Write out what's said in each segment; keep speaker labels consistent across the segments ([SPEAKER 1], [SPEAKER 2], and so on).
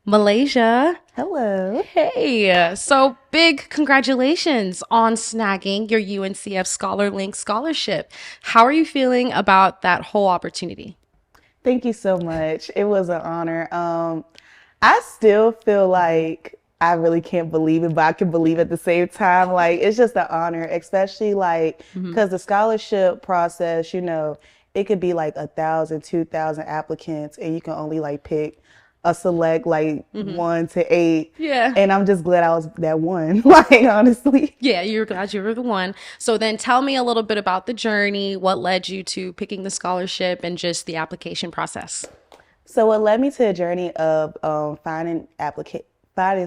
[SPEAKER 1] Malaysia.
[SPEAKER 2] Hello.
[SPEAKER 1] Hey, so big congratulations on snagging your UNCF ScholarLink scholarship. How are you feeling about that whole opportunity?
[SPEAKER 2] Thank you so much. It was an honor. I still feel like I really can't believe it, but I can believe at the same time. Like it's just an honor, especially like
[SPEAKER 1] Hmm.
[SPEAKER 2] because the scholarship process, it could be like 1,000, 2,000 applicants, and you can only like pick a select like
[SPEAKER 1] Hmm.
[SPEAKER 2] 1 to 8.
[SPEAKER 1] Yeah.
[SPEAKER 2] And I'm just glad I was that one. Like honestly.
[SPEAKER 1] Yeah, you're glad you were the one. So then tell me a little bit about the journey, what led you to picking the scholarship and just the application process.
[SPEAKER 2] So what led me to a journey of finding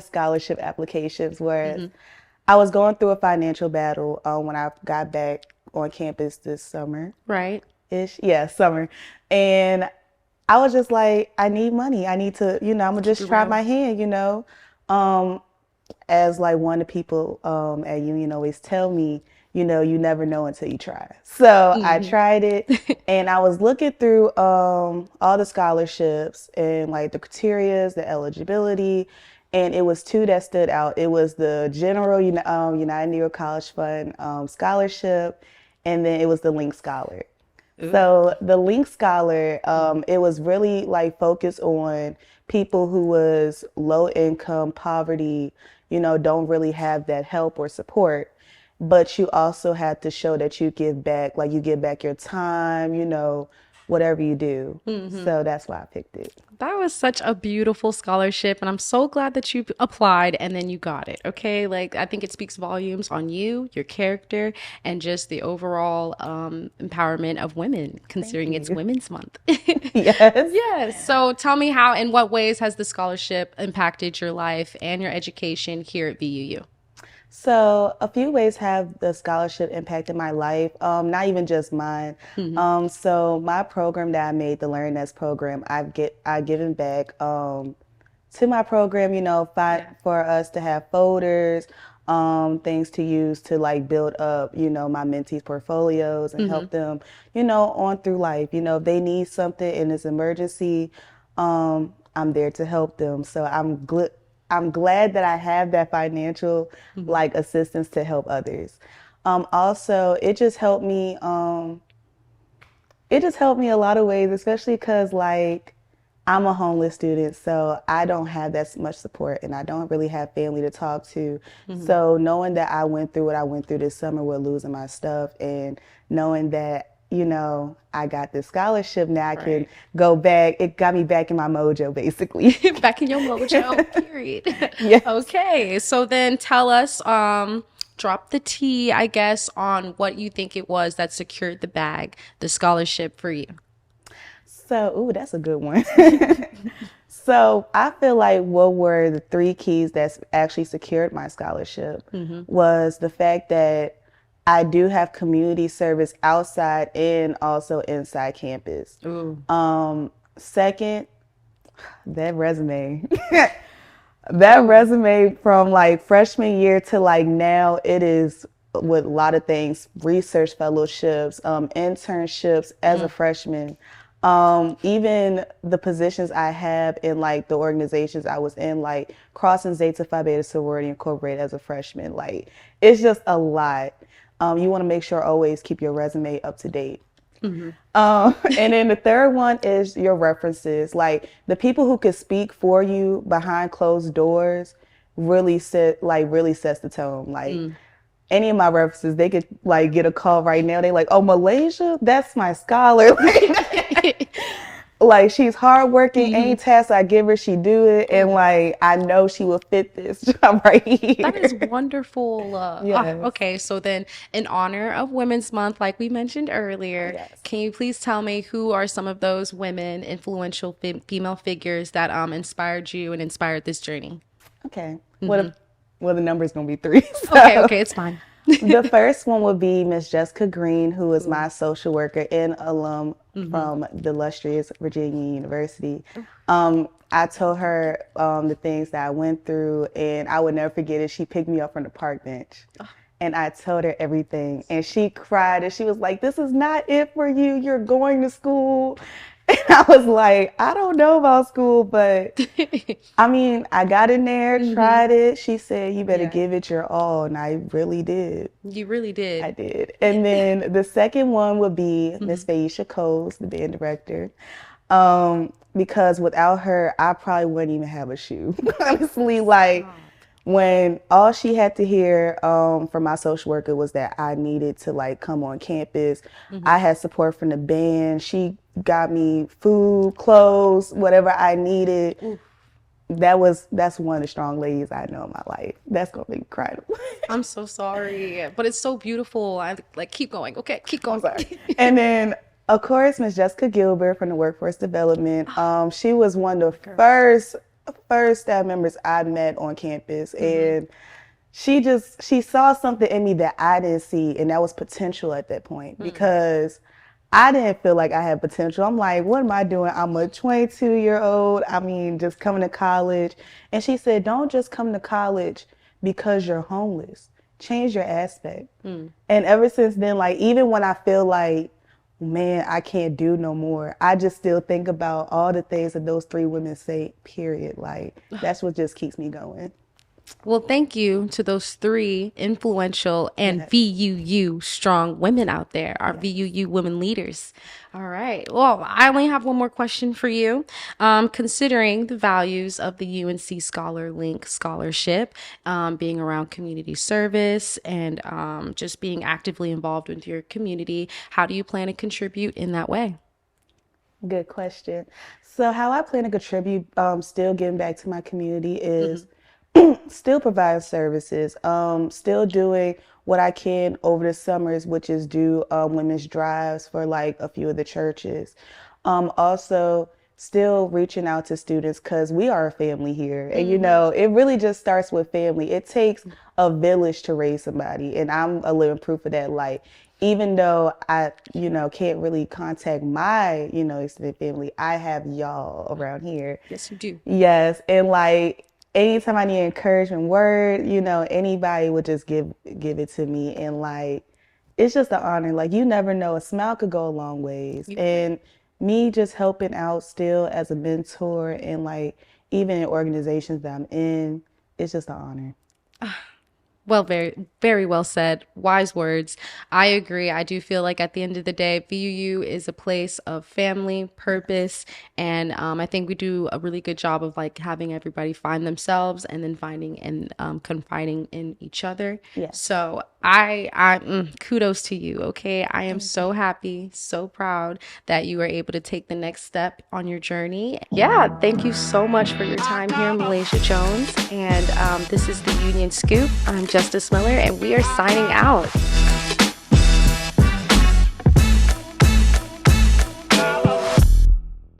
[SPEAKER 2] scholarship applications was
[SPEAKER 1] Hmm.
[SPEAKER 2] I was going through a financial battle when I got back on campus this summer
[SPEAKER 1] Right.
[SPEAKER 2] ish. Yeah, summer. And I was just like, I need money. I need to, I'm gonna
[SPEAKER 1] Keep
[SPEAKER 2] just
[SPEAKER 1] it
[SPEAKER 2] try
[SPEAKER 1] real.
[SPEAKER 2] my hand. Um, as like one of the people at Union always tell me, you never know until you try. So I
[SPEAKER 1] Hmm.
[SPEAKER 2] tried it and I was looking through all the scholarships and like the criterias, the eligibility, and it was two that stood out. It was the general United Negro College Fund scholarship, and then it was the Link Scholar.
[SPEAKER 1] Ooh.
[SPEAKER 2] So the Link Scholar,
[SPEAKER 1] Hmm.
[SPEAKER 2] it was really like focused on people who was low income, poverty, don't really have that help or support. But you also had to show that you give back, like you give back your time, whatever you do.
[SPEAKER 1] Hmm.
[SPEAKER 2] So that's why I picked it.
[SPEAKER 1] That was such a beautiful scholarship, and I'm so glad that you applied and then you got it. Okay, like I think it speaks volumes on you, your character, and just the overall empowerment of women,
[SPEAKER 2] Thank
[SPEAKER 1] considering it's
[SPEAKER 2] you.
[SPEAKER 1] Women's Month.
[SPEAKER 2] Yes.
[SPEAKER 1] Yes. So tell me how, in what ways has the scholarship impacted your life and your education here at VUU?
[SPEAKER 2] So, a few ways have the scholarship impacted my life, not even just mine.
[SPEAKER 1] Hmm.
[SPEAKER 2] So my program that I made, the Learn Nest program, I given back to my program,
[SPEAKER 1] Yeah.
[SPEAKER 2] for us to have folders, things to use to like build up, my mentees' portfolios and
[SPEAKER 1] Hmm.
[SPEAKER 2] help them, on through life. If they need something in this emergency, I'm there to help them. So I'm glad that I have that financial
[SPEAKER 1] Hmm.
[SPEAKER 2] like assistance to help others. Also, it just helped me a lot of ways, especially because like I'm a homeless student, so I don't have that much support and I don't really have family to talk to.
[SPEAKER 1] Hmm.
[SPEAKER 2] So knowing that I went through what I went through this summer with losing my stuff and knowing that, I got this scholarship now I can
[SPEAKER 1] Right.
[SPEAKER 2] go back. It got me back in my mojo basically.
[SPEAKER 1] Back in your mojo, period.
[SPEAKER 2] Yes.
[SPEAKER 1] Okay, so then tell us, drop the tea, I guess, on what you think it was that secured the bag, the scholarship for you.
[SPEAKER 2] So, ooh, that's a good one. So, I feel like what were the three keys that's actually secured my scholarship
[SPEAKER 1] Hmm.
[SPEAKER 2] was the fact that I do have community service outside and also inside campus.
[SPEAKER 1] Ooh.
[SPEAKER 2] Second, that resume. That resume from like freshman year to like now, it is with a lot of things, research fellowships, internships as a freshman, even the positions I have in like the organizations I was in, like Crossing Zeta Phi Beta Sorority Incorporated as a freshman. Like it's just a lot. You want to make sure always keep your resume up to date.
[SPEAKER 1] Hmm.
[SPEAKER 2] And then the third one is your references. Like the people who could speak for you behind closed doors really sets the tone. Like
[SPEAKER 1] Mm.
[SPEAKER 2] any of my references, they could like get a call right now. They like, oh Malaysia, that's my scholar. Like she's hardworking, any
[SPEAKER 1] Hmm.
[SPEAKER 2] task I give her, she do it, and like I know she will fit this job right
[SPEAKER 1] That is
[SPEAKER 2] here.
[SPEAKER 1] wonderful.
[SPEAKER 2] Yes,
[SPEAKER 1] Okay, so then, in honor of Women's Month, like we mentioned earlier,
[SPEAKER 2] yes.
[SPEAKER 1] can you please tell me who are some of those women, influential female figures that inspired you and inspired this journey?
[SPEAKER 2] Okay.
[SPEAKER 1] Hmm.
[SPEAKER 2] Well, the number's gonna be three.
[SPEAKER 1] Okay,
[SPEAKER 2] So
[SPEAKER 1] okay, it's fine.
[SPEAKER 2] The first one would be Miss Jessica Green, who is my social worker and alum from the illustrious Virginia University. I told her the things that I went through, and I would never forget it. She picked me up from the park bench, and I told her everything, and she cried, and she was like, "This is not it for you. You're going to school." And I was like, "I don't know about school, but I mean, I got in there, tried it." She said, "You better
[SPEAKER 1] Yeah,
[SPEAKER 2] give it your all." And I really did.
[SPEAKER 1] you really
[SPEAKER 2] I
[SPEAKER 1] did.
[SPEAKER 2] did. And then the second one would be Miss Phaisha Coles, the band director. Because without her, I probably wouldn't even have a shoe. Honestly, like
[SPEAKER 1] Stop.
[SPEAKER 2] when all she had to hear from my social worker was that I needed to like come on campus. I had support from the band. She got me food, clothes, whatever I needed. That's one of the strong ladies I know in my life. That's gonna make me cry.
[SPEAKER 1] I'm so sorry, but it's so beautiful. I like keep going. Okay, keep
[SPEAKER 2] I'm
[SPEAKER 1] going.
[SPEAKER 2] sorry. And then, of course, Miss Jessica Gilbert from the Workforce Development. She was one of the
[SPEAKER 1] Girl.
[SPEAKER 2] first staff members I met on campus, and she saw something in me that I didn't see, and that was potential at that point because I didn't feel like I had potential. I'm like, what am I doing? I'm a 22-year-old. I mean, just coming to college. And she said, don't just come to college because you're homeless. Change your aspect. And ever since then, like, even when I feel like, man, I can't do no more, I just still think about all the things that those three women say, period. Like, that's what just keeps me going.
[SPEAKER 1] Well, thank you to those three influential and
[SPEAKER 2] Yes.
[SPEAKER 1] VUU strong women out there, our
[SPEAKER 2] Yes.
[SPEAKER 1] VUU women leaders. All right. Well, I only have one more question for you. Considering the values of the UNC Scholar Link Scholarship, being around community service and just being actively involved with your community, how do you plan to contribute in that way?
[SPEAKER 2] Good question. So, how I plan to contribute, still giving back to my community, is still providing services, still doing what I can over the summers, which is do women's drives for like a few of the churches. Also, still reaching out to students because we are a family here. And you know, it really just starts with family. It takes a village to raise somebody. And I'm a living proof of that. Like, even though I, can't really contact my, extended family, I have y'all around here.
[SPEAKER 1] Yes, you do.
[SPEAKER 2] Yes, and like anytime I need encouragement word, anybody would just give it to me, and like it's just an honor. Like you never know, a smile could go a long ways,
[SPEAKER 1] You're right.
[SPEAKER 2] and me just helping out still as a mentor and like even in organizations that I'm in, it's just an honor.
[SPEAKER 1] Well, very, very well said. Wise words. I agree. I do feel like at the end of the day, VUU is a place of family, purpose, and I think we do a really good job of like having everybody find themselves and then finding and confiding in each other.
[SPEAKER 2] Yes.
[SPEAKER 1] So kudos to you. Okay, I am so happy, so proud that you were able to take the next step on your journey. Yeah, thank you so much for your time here, Malaysia Jones. And this is the Union Scoop. I'm Justice Miller, and we are signing out.